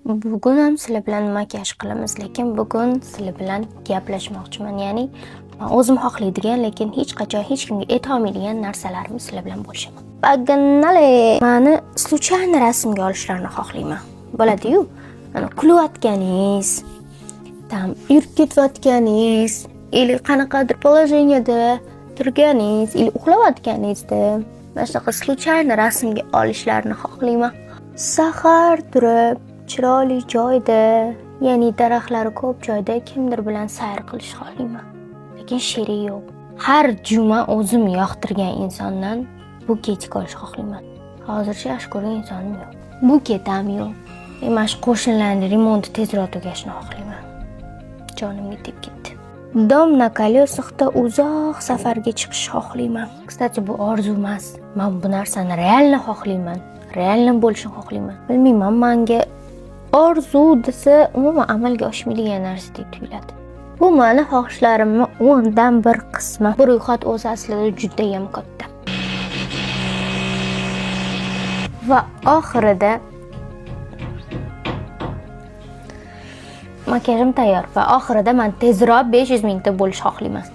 Bugun ham sizlar bilan makiyaj qilamiz, lekin bugun sizlar bilan gaplashmoqchiman. Ya'ni men o'zim xohlaydigan, lekin hech qachon hech kimga ayta olmaydigan narsalarimni sizlar bilan bo'lishaman. Paganale, meni случайно rasmga olishlarini xohlayman. Bo'ladi-yu, mana kulayotganingiz, tam yurib ketayotganingiz, ili qanaqadir положениеda turganingiz, ili uxlayotganingizda mana shunaqa случайно rasmga olishlarini xohlayman. Sahar turib chiroyli joyda, ya'ni daraxtlari ko'p joyda kimdir bilan sayr qilish xohlayman. Lekin sherik yo'q. Har juma o'zim yoqtirgan insondan buketik olish xohlayman. Hozircha yaxshi ko'rgan insonim yo'q. Buketam yo'q. Mana shu qo'shnilarning remonti tezroq tugashini xohlayman. Jonimga tegib ketdi. Dom na колесахda uzoq safarga chiqish xohlayman. Kстати, bu orzu emas. Men bu narsani realni xohlayman. Realni bo'lishini xohlayman. Bilmayman, menga orzu desa umuman amalga oshmaydigan narsa deb tuyuladi. Bu meni xohishlarimning 10 dan 1 qismi. Bu ro'yxat o'zi aslida juda ham katta. Va oxirida makiyajim tayyor va oxirida men tezroq 500 mingta bo'lish xohlayman.